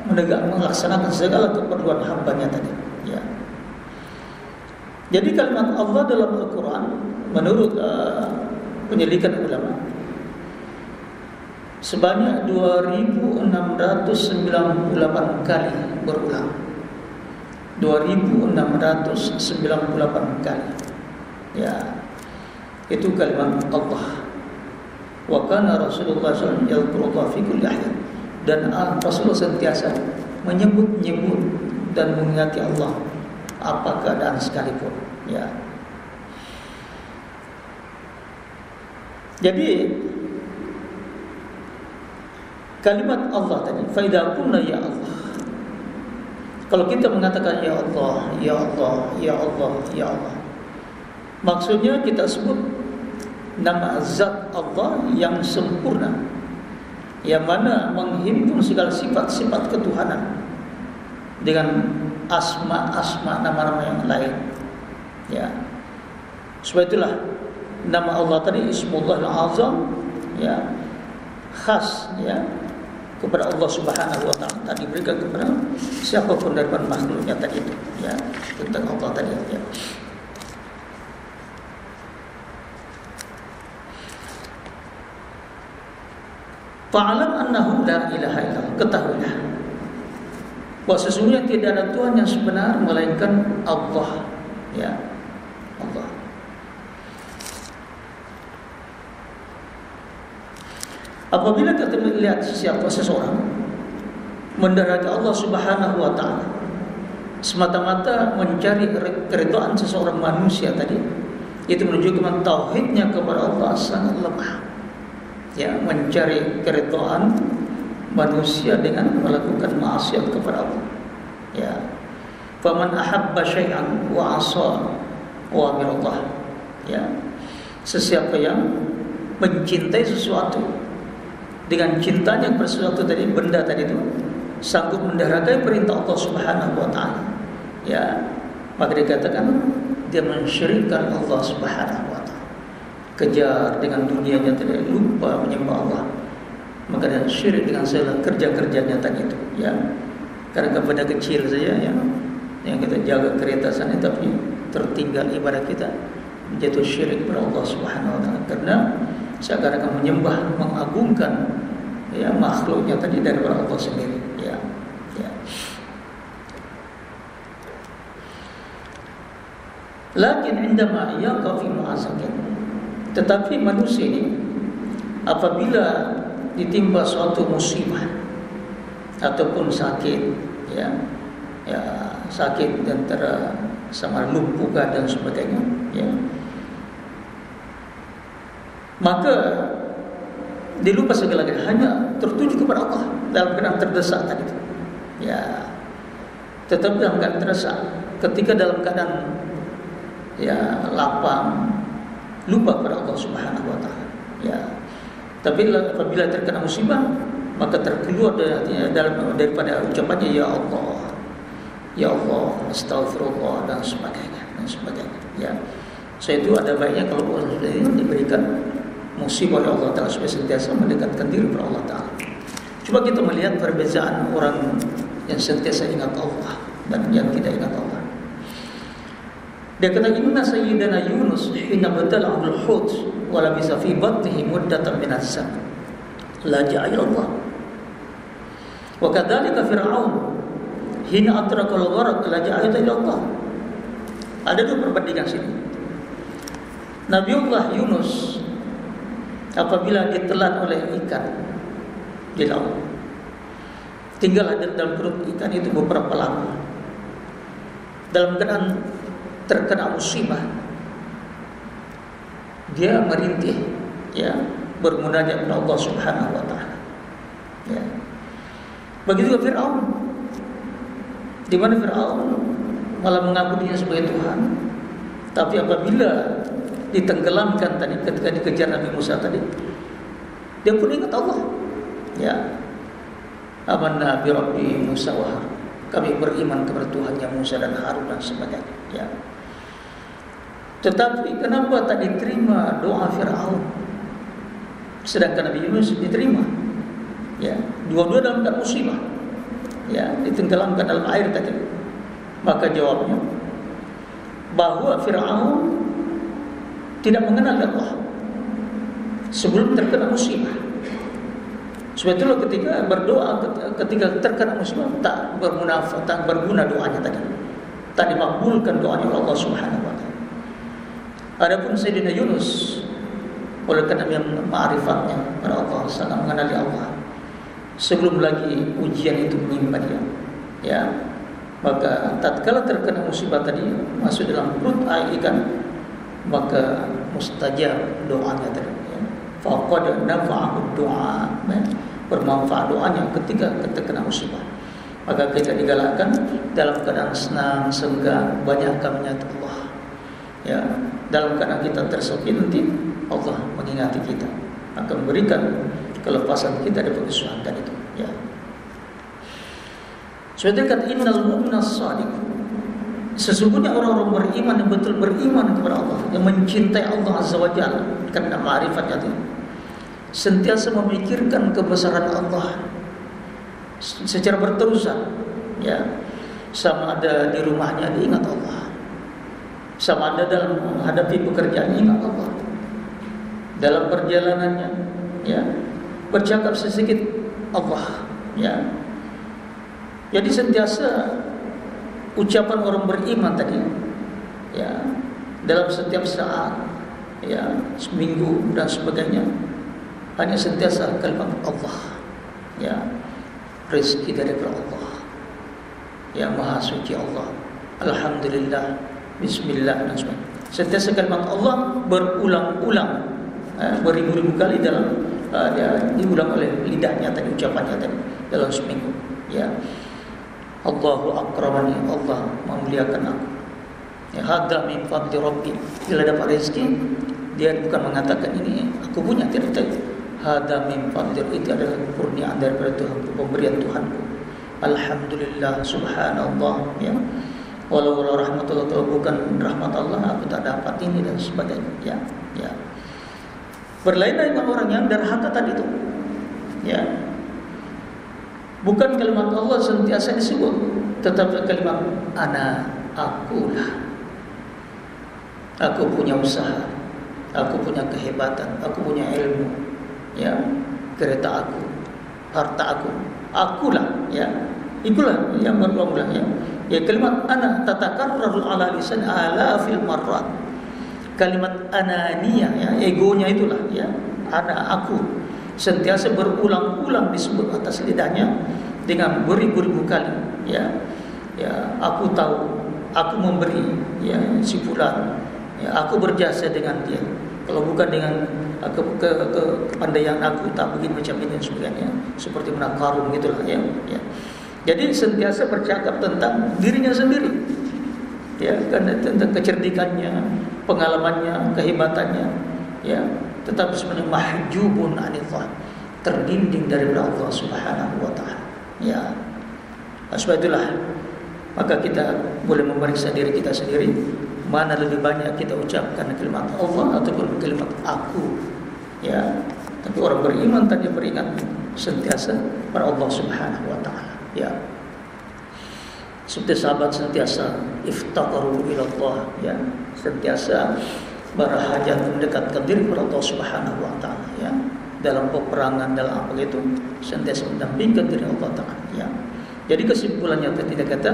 melaksanakan segala keperluan hambanya tadi, ya. Jadi kalimat Allah dalam Al-Quran menurut penyelidikan ulama sebanyak 2698 kali berulang. 2698 kali, ya, itu kalimat Allah. Wa kana Rasulullah sallallahu alaihi wasallam fi kulli ahyan, dan Rasulullah sentiasa menyebut-nyebut dan mengingati Allah apa keadaan sekalipun, ya. Jadi kalimat Allah tadi, fa idza qulna ya Allah, kalau kita mengatakan ya Allah, ya Allah, ya Allah, ya Allah, maksudnya kita sebut nama zat Allah yang sempurna, yang mana menghimpun segala sifat-sifat ketuhanan dengan asma-asma, nama-nama yang lain, ya. Sebab itulah nama Allah tadi Ismullah Al-Azam, ya, khas, ya, kepada Allah Subhanahu wa taala, tadi diberikan kepada siapapun daripada makhluknya tadi itu, ya, tentang Allah tadi, ya. Fa'alam annahu la ilaha illallah, ketahuilah bahwa sesungguhnya tidak ada Tuhan yang sebenar melainkan Allah, ya, Allah. Apabila kita melihat seseorang mendekati Allah Subhanahu wa taala semata-mata mencari keridhaan seseorang manusia tadi, itu menunjukkan tauhidnya kepada Allah sangat lemah, ya, mencari keridhaan manusia dengan melakukan maksiat kepada Allah, ya. Faman ahabba syai'an wa 'asa awamir, ya, sesiapa yang mencintai sesuatu dengan cintanya kepada sesuatu tadi, benda tadi itu, sanggup mendahului perintah Allah Subhanahu wa taala, ya, maka dikatakan dia mensyirikkan Allah Subhanahu wa taala. Kejar dengan dunianya tadi, lupa menyembah Allah, maka dia syirik dengan segala kerja-kerjanya tadi itu, ya. Karena kepada kecil saja, ya, yang kita jaga kereta sana tapi tertinggal ibadah kita, jatuh syirik kepada Allah Subhanahu wa taala, karena seakan-akan menyembah, mengagungkan, ya, makhluknya tadi daripada Allah sendiri, ya, ya. Lakin indama yaqa fi mu'asakin, tetapi manusia ini apabila ditimpa suatu musibah ataupun sakit, ya, ya, sakit dan sama lumpuh dan sebagainya, ya, maka dia lupa segala-galanya, hanya tertuju kepada Allah dalam keadaan terdesak tadi, ya. Tetapi dalam keadaan terdesak, ketika dalam keadaan, ya, lapang, lupa kepada Allah Subhanahu wa taala, ya. Tapi apabila terkena musibah, maka terkeluar daripada ucapannya ya Allah, ya Allah, astagfirullah, dan sebagainya, ya. So itu ada baiknya kalau orang sudah diberikan musibah oleh Allah Ta'ala supaya sentiasa mendekatkan diri kepada Allah Ta'ala. Coba kita melihat perbezaan orang yang sentiasa ingat Allah dan yang tidak ingat Allah. Dia kata, inna sayyidana Yunus hina batala'u al-hut wa labisa fi batnihi muddatan min as-sana laja'a ila Allah. Wa kadzalika Fir'aun hina atraka al-gharq laja'a ila Allah. Ada dua perbandingan sini. Nabiullah Yunus apabila ditelan oleh ikan di laut, tinggal ada dalam perut ikan itu beberapa lama, dalam keadaan terkena musibah, dia merintih, ya, bermunajat kepada Allah Subhanahu wa taala. Ya. Begitu juga Firaun. Di mana Firaun malah mengaku dirinya sebagai Tuhan. Tapi apabila ditenggelamkan tadi ketika dikejar Nabi Musa tadi, dia pun ingat Allah. Ya. Amanna bi Rabbi Musa wa Harun. Kami beriman kepada Tuhannya Musa dan Harun dan sebagainya. Ya. Tetapi kenapa tak diterima doa Firaun? Sedangkan Nabi Yunus diterima. Ya, dua-dua dalam keadaan musibah. Ya, ditenggelamkan dalam air tadi. Maka jawabnya bahwa Firaun tidak mengenal Allah sebelum terkena musibah. Sebab itulah ketika berdoa, ketika terkena musibah, tak bermunafat, tak berguna doanya tadi, tak dimakbulkan doanya oleh Allah Subhanahu wa taala. Adapun Sayyidina Yunus, oleh karena dia ma'rifatnya pada Allah, sangat mengenali Allah sebelum lagi ujian itu menimpa dia, ya, maka tatkala terkena musibah tadi masuk dalam perut ikan, maka mustajab doanya tadi. Faqad nafa'u doa, bermanfaat doanya ketika terkena musibah. Maka kita digalakkan dalam keadaan senang, senggang, banyakkan menyatu Allah. Ya, dalam keadaan kita tersakit nanti Allah mengingati kita, akan memberikan kelepasan kita dari kesusahan itu. Ya. Sudah kata innal mu'mina as-sadiq. Sesungguhnya orang-orang beriman yang betul beriman kepada Allah, yang mencintai Allah Azza wa Jalla karena ma'rifatnya itu, sentiasa memikirkan kebesaran Allah secara berterusan, ya. Sama ada di rumahnya diingat Allah, sama ada dalam menghadapi pekerjaan ingat Allah, dalam perjalanannya, ya, bercakap sedikit Allah, ya. Jadi sentiasa ucapan orang beriman tadi, ya, dalam setiap saat, ya, seminggu dan sebagainya, hanya sentiasa kalimat Allah, ya, rezeki dari Allah, ya, maha suci Allah, alhamdulillah, bismillah dan sebagainya. Sentiasa kalimat Allah berulang-ulang, beribu-ribu kali dalam diulang oleh lidahnya tadi, ucapannya tadi dalam seminggu, ya. Allahu akramani, Allah memuliakan aku. Ya, hadza min fadli rabbi. Bila dapat rezeki, dia bukan mengatakan ini aku punya, tidak. Hadza min fadli, itu adalah kurniaan daripada Tuhanku, pemberian Tuhanku. Alhamdulillah, subhanallah, ya. Walau rahmatullah, kalau bukan rahmat Allah aku tak dapat ini dan sebagainya, ya, ya. Berlainan dengan orang yang derhaka tadi itu, ya. Bukan kalimat Allah sentiasa disebut, tetapi kalimat ana, akulah. Aku punya usaha, aku punya kehebatan, aku punya ilmu, ya, kereta aku, harta aku, akulah, ya. Itulah yang berulang-ulang, ya. Ya, kalimat ana tatakarraru ala lisan alafil marrat. Kalimat ananiyah, ya, egonya itulah, ya, ana, aku, sentiasa berulang-ulang disebut atas lidahnya dengan beribu-ribu kali, ya, ya, aku tahu, aku memberi, ya, si fulan, ya, aku berjasa dengan dia, kalau bukan dengan kepandaian aku tak begini macam ini dan sebagainya, seperti mana Qarun gitulah, ya, ya. Jadi sentiasa bercakap tentang dirinya sendiri, ya, karena tentang kecerdikannya, pengalamannya, kehebatannya, ya. Tetapi sebenarnya mahjubun anillah, terdinding dari Allah Subhanahu wa taala, ya. Sebab itulah maka kita boleh memeriksa diri kita sendiri, mana lebih banyak kita ucapkan kalimat Allah ataupun kalimat aku, ya. Tapi orang beriman tadi beringat sentiasa pada Allah Subhanahu wa taala, ya. Seperti sahabat sentiasa iftaqaru ila Allah, ya, sentiasa berhajat mendekatkan diri kepada Allah Subhanahu wa taala, ya. Dalam peperangan, dalam apa itu sentiasa mendampingkan diri Allah taala, ya. Jadi kesimpulannya ketika kata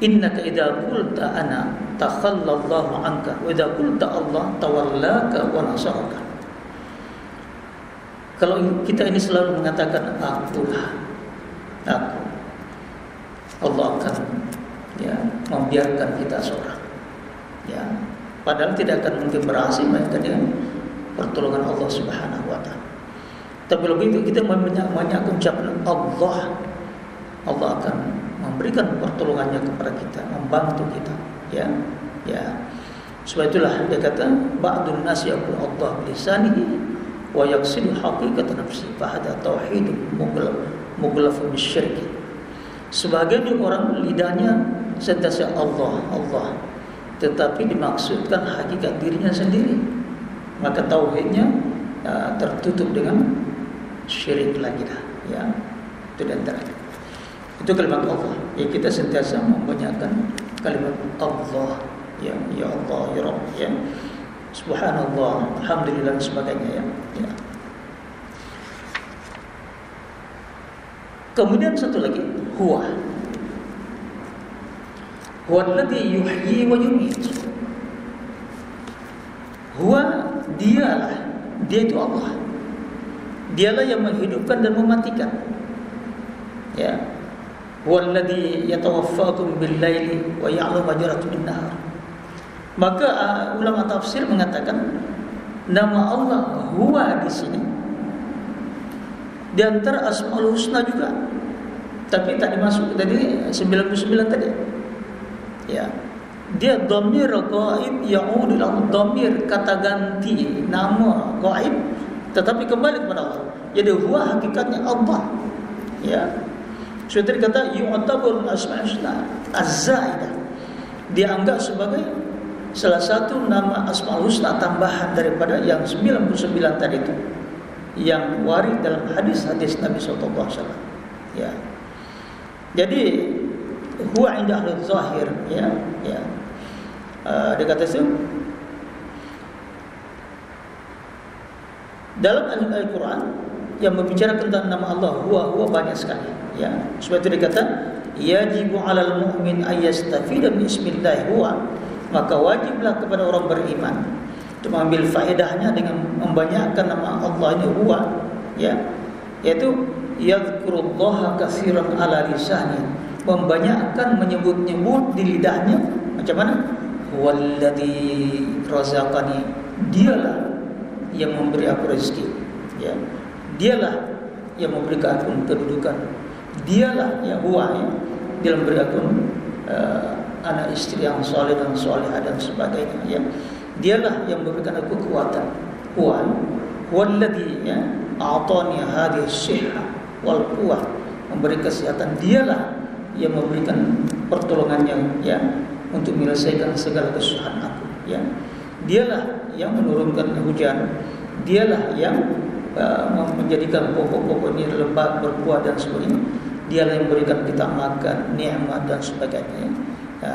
innaka idza qulta ana takhallallahu anka wa idza qulta Allah tawallaka wa nasaraka. Kalau kita ini selalu mengatakan akulah, aku, Allah akan, ya, membiarkan kita seorang, ya. Padahal tidak akan mungkin berhasil melainkan dengan pertolongan Allah Subhanahu wa taala. Tapi begitu kita banyak ucapan Allah, Allah akan memberikan pertolongannya kepada kita, membantu kita, ya. Sebab itulah dia kata ba'dun nasi yaqul Allah bilisanihi wa yaqsidu haqiqatan nafsi fa hada tauhid mughlaf bisyirk. Sebagian orang lidahnya sentiasa Allah, Allah, tetapi dimaksudkan hakikat dirinya sendiri, maka tauhidnya tertutup dengan syirik lagi dah, ya. Itu dan antara. Itu kalimat Allah. Ya, kita sentiasa membanyakkan kalimat Allah, ya Allah, ya Rabb, ya Subhanallah, alhamdulillah dan sebagainya, ya. Kemudian satu lagi, huwa alladhi yuhyi wa yumiit. Huwa, dialah, dia itu Allah. Dialah yang menghidupkan dan mematikan. Ya. Huwa alladhi yatawaffakum bil-laili wa ya'lamu ma jaratum bin-nahar. Maka ulama tafsir mengatakan nama Allah huwa di sini di antara Asmaul Husna juga, tapi tak dimasuk tadi 99 tadi. Ya. Dia dhamir ghaib ya'ud ila dhamir, kata ganti nama ghaib tetapi kembali kepada Allah. Jadi huwa hakikatnya Allah. Ya. Sudah kata yu'tabul Asmaul Husna az-zaidah, dianggap sebagai salah satu nama Asmaul Husna tambahan daripada yang 99 tadi itu, yang warid dalam hadis-hadis Nabi SAW. Ya. Jadi huwa inda ahli zahir, ya. Dia kata itu dalam Al-Quran yang berbicara tentang nama Allah huwa banyak sekali, ya. Sebab itu dia kata yajibu 'alal mu'min ayyastafida min ismillah huwa, maka wajiblah kepada orang beriman untuk mengambil faedahnya dengan membanyakkan nama Allah ini huwa, ya, yaitu yadhkurullaha katsiran ala lisani, membanyakkan menyebut-nyebut di lidahnya. Macam mana? Walladzi razaqani, dialah yang memberi aku rezeki, ya. Dialah yang memberikan aku kedudukan. Dialah yang huwa, ya, dia memberi aku anak istri yang soleh dan solehah dan sebagainya, ya. Dialah yang memberikan aku kekuatan. Huwallazi, ya, a'tani hadhihi as-sihha wal quwwah, memberi kesehatan. Dialah yang memberikan pertolongannya, ya, untuk menyelesaikan segala kesusahan aku, ya. Dialah yang menurunkan hujan. Dialah yang menjadikan pokok-pokok ini lebat, berbuah dan sebagainya. Dialah yang memberikan kita makan, nikmat dan sebagainya.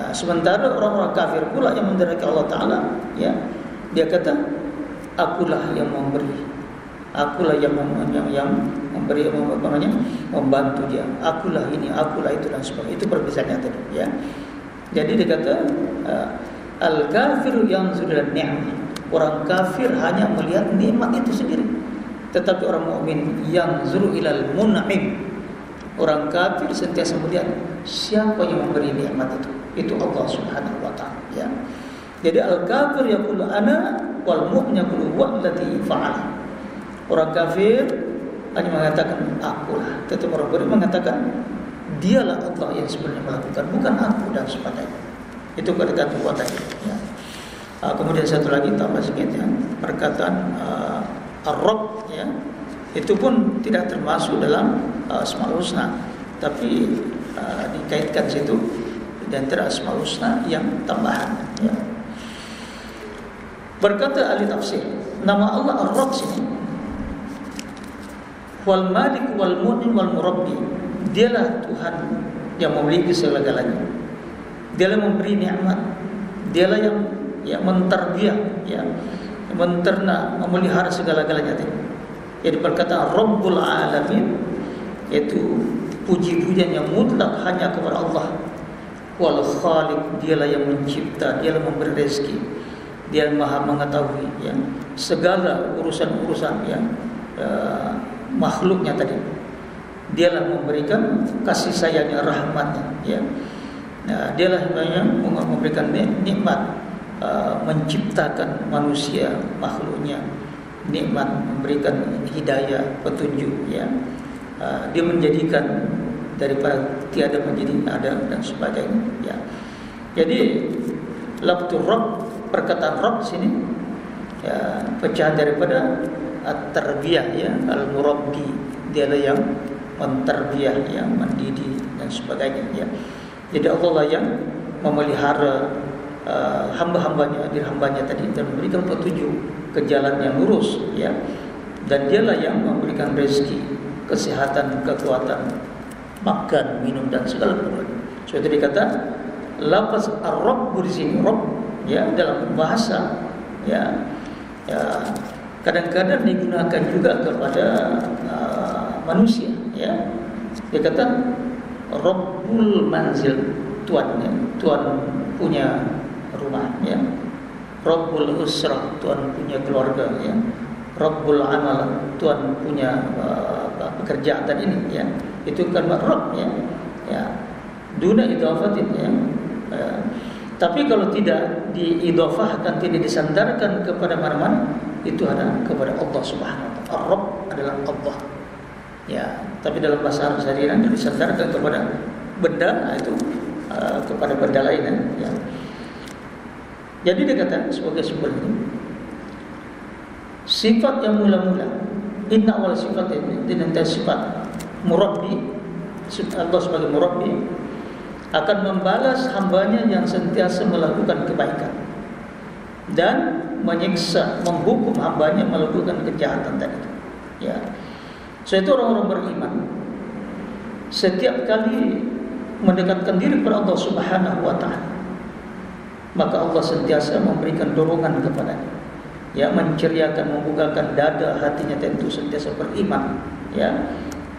Sementara orang-orang kafir pula yang menderaki Allah Ta'ala, ya, dia kata akulah yang memberi, akulah yang memberi, membantu dia, akulah ini, akulah itu dan sebagainya. Itu perbedaannya tadi, ya. Jadi dia kata al-kafiru yanzuru ila ni'mah, orang kafir hanya melihat nikmat itu sendiri, tetapi orang mukmin yanzuru ilal mun'im, orang kafir sentiasa melihat siapa yang memberi nikmat itu Allah Subhanahu wa taala, ya. Jadi al-kafir yaqulu ana wal mu'min yaqulu wallazi fa'ala. Orang kafir hanya mengatakan akulah, tetapi orang beriman mengatakan dialah Allah yang sebenarnya melakukan, bukan aku dan sebagainya. Itu kata tadi, ya. Kemudian satu lagi tambah sedikit, ya, perkataan Ar-Rabb, ya, itu pun tidak termasuk dalam Asmaul Husna, tapi dikaitkan situ di antara Asmaul Husna yang tambahan, ya. Berkata ahli tafsir, nama Allah Ar-Rabb sini wal Malik wal Mu'min wal Murabbi, dialah Tuhan yang memiliki segala-galanya. Dialah memberi nikmat, dialah yang mentarbiyah, ya, menternak, memelihara segala-galanya. Jadi perkataan Rabbul Alamin, yaitu puji-pujian yang mutlak hanya kepada Allah. Wal Khaliq, dialah yang mencipta, dialah memberi rezeki, dia maha mengetahui, ya, segala urusan-urusan, ya, makhluknya tadi. Dialah memberikan kasih sayangnya, rahmatnya, ya. Dialah yang memberikan nikmat, menciptakan manusia, makhluknya, nikmat, memberikan hidayah, petunjuk, ya. Dia menjadikan daripada tiada menjadi ada dan sebagainya, ya. Jadi lafzul Rabb, perkataan Rabb sini ya, pecahan daripada at-tarbiyah, ya, al-murabbi, dialah yang mentarbiyah, yang mendidik dan sebagainya, ya. Jadi Allah lah yang memelihara hamba-hambanya, hambanya tadi, dan memberikan petunjuk ke jalan yang lurus, ya. Dan dialah yang memberikan rezeki, kesehatan, kekuatan, makan, minum dan segala perkara. So itu dikata lafaz ar-rabb di sini, rabb, ya, dalam bahasa, ya, ya, kadang-kadang digunakan juga kepada manusia, ya. Dia kata Rabbul manzil, tuannya, tuan punya rumah, ya. Rabbul usrah, tuan punya keluarga, ya. Rabbul amal, tuan punya pekerjaan ini, ya. Itu kalimat Rabb, ya. Ya. Duna idhafatin, ya. Tapi kalau tidak diidhafahkan, tidak disandarkan kepada mana-mana, itu ada kepada Allah Subhanahu wa taala. Ar-Rabb adalah Allah. Ya, tapi dalam bahasa Arab sehari-hari disandarkan kepada benda, itu kepada benda lain, ya. Jadi dia kata sebagai sumber ini, sifat yang mula-mula, inna awal sifat ini dinamai sifat murabbi, Allah sebagai murabbi akan membalas hambanya yang sentiasa melakukan kebaikan dan menyiksa, menghukum hambanya melakukan kejahatan tadi, ya. So itu orang-orang beriman setiap kali mendekatkan diri kepada Allah Subhanahu wa taala, maka Allah sentiasa memberikan dorongan kepadanya, ya, menceriakan, membukakan dada hatinya tentu sentiasa beriman, ya,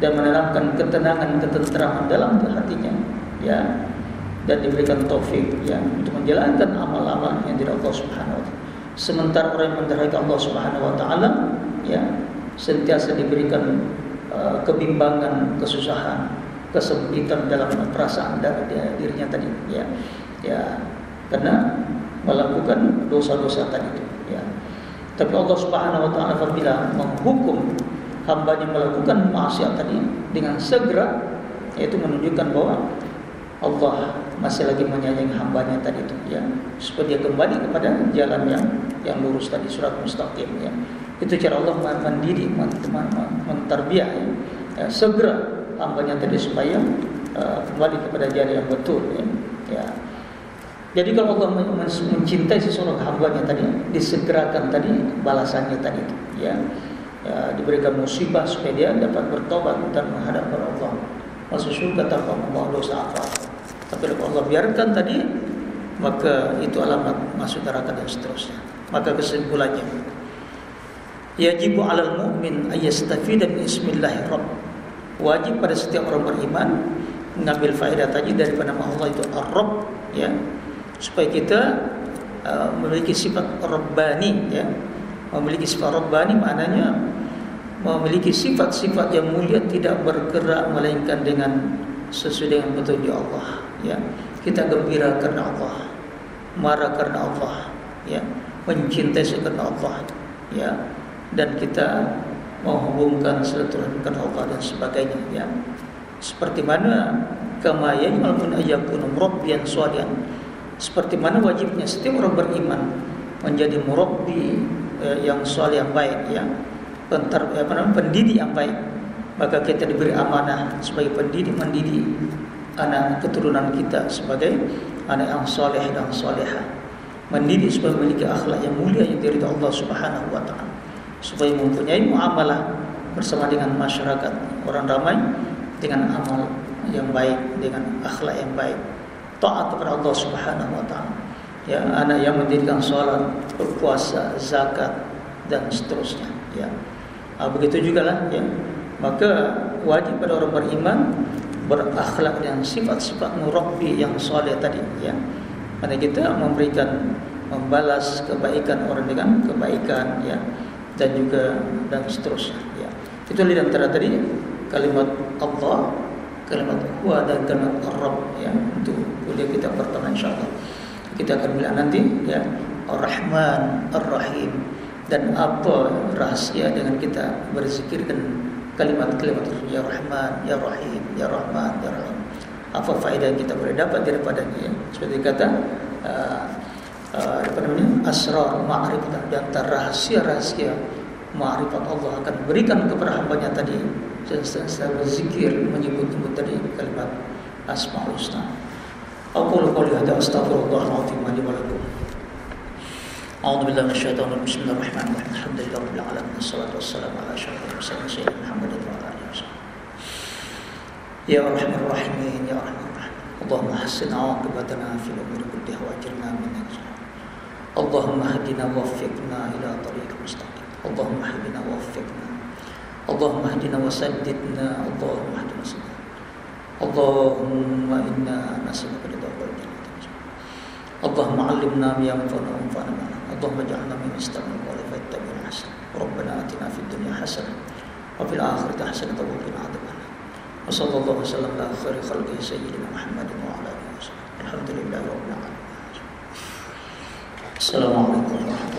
dan menanamkan ketenangan, ketenteraman dalam hatinya, ya, dan diberikan taufik, ya, untuk menjalankan amal-amal yang dari Allah Subhanahu wa taala. Sementara orang yang mendurhakai Allah Subhanahu wa taala, ya, sentiasa diberikan kebimbangan, kesusahan, kesempitan dalam perasaan dirinya tadi, ya, ya, karena melakukan dosa-dosa tadi itu, ya. Tapi Allah Subhanahu wa taala apabila menghukum hambanya melakukan maksiat tadi dengan segera, yaitu menunjukkan bahwa Allah masih lagi menyayangi hambanya tadi itu, ya, supaya dia kembali kepada jalan yang lurus tadi, surat mustaqim, ya. Itu cara Allah mendidik, mentarbiyah, ya. Ya, segera hambanya tadi supaya kembali kepada jalan yang betul, ya. Ya. Jadi kalau Allah mencintai seseorang hambanya tadi, disegerakan tadi balasannya tadi itu, ya. Ya, diberikan musibah supaya dia dapat bertobat dan menghadap kepada Allah, masuk surga tanpa membawa dosa apa. Tapi kalau Allah biarkan tadi, maka itu alamat masuk neraka dan seterusnya. Maka kesimpulannya, yajibu 'alal mu'min ayyastafida min ismillahir rabb. Wajib pada setiap orang beriman mengambil faedah tadi daripada nama Allah itu Ar-Rabb, ya, supaya kita memiliki sifat Rabbani, ya. Memiliki sifat Rabbani maknanya memiliki sifat-sifat yang mulia, tidak bergerak melainkan dengan sesuai dengan petunjuk Allah, ya. Kita gembira karena Allah, marah karena Allah, ya, mencintai karena Allah, ya, dan kita menghubungkan silaturahmi karena Allah dan sebagainya, ya. Seperti mana kama yaj'alun ayyakunu murabbiyan shalihan, seperti mana wajibnya setiap orang beriman menjadi murabbi yang saleh, yang baik, ya, pendidik yang baik. Maka kita diberi amanah sebagai pendidik, mendidik anak keturunan kita sebagai anak yang saleh dan salehah, mendidik supaya memiliki akhlak yang mulia yang diridhai Allah Subhanahu wa taala, supaya mempunyai muamalah bersama dengan masyarakat, orang ramai dengan amal yang baik, dengan akhlak yang baik, taat kepada Allah Subhanahu wa taala, ya, anak yang mendirikan salat, berpuasa, zakat dan seterusnya, ya. Begitu jugalah, ya. Maka wajib pada orang beriman berakhlak dengan sifat-sifat murabbi yang saleh tadi, ya. Karena kita membalas kebaikan orang dengan kebaikan, ya, dan juga dan seterusnya, ya. Itu di antara tadi kalimat Allah, kalimat Huwa dan kalimat Ar-Rabb, ya. Untuk kuliah kita pertama insyaallah kita akan melihat nanti, ya, Ar-Rahman, Ar-Rahim. Dan apa rahasia dengan kita berzikir dan kalimat-kalimat ya Rahman, Ya Rahim, Ya Rahman, Ya Rahim? Apa faedah yang kita boleh dapat daripadanya? Seperti kata asrar ma'rifat, dan rahasia-rahasia ma'rifat Allah akan berikan kepada hambanya tadi setelah berzikir menyebut-nyebut tadi kalimat Asmaul Husna. Aqulu qouli hadza astaghfirullahal azim li wa lakum. A'udzu billahi minasyaitonir rajim. Bismillahirrahmanirrahim. Alhamdulillahirabbil alamin. Wassalatu wassalamu ala asyrofil mursalin sayyidina Muhammadin wa ala alihi wasallam. Ya Arhamar Rahimin, Ya Arhamar Rahim. Allahumma hassin 'aqibatana fil umuri kulliha wa ajirna minan nar. Allahumma hadina waffiqna ila tariqil mustaqim. Allahumma hadina waffiqna. Allahumma hadina wasaddidna. Allahumma hadina wasaddidna. Allahumma inna nas'aluka ridha wal jannah. Allahumma 'allimna ma yanfa'una wanfa'na bima 'allamtana. Allahumma ij'alna mimman yastami'una al-qawla fayattabi'una ahsana. Rabbana atina fid dunya hasanah wa fil akhirati hasanah wa qina adzaban nar. Wa sallallahu wasallam ala khairi khalqihi sayyidina Muhammadin wa ala alihi wasallam. Alhamdulillahirabbil alamin. Assalamualaikum warahmatullahi wabarakatuh.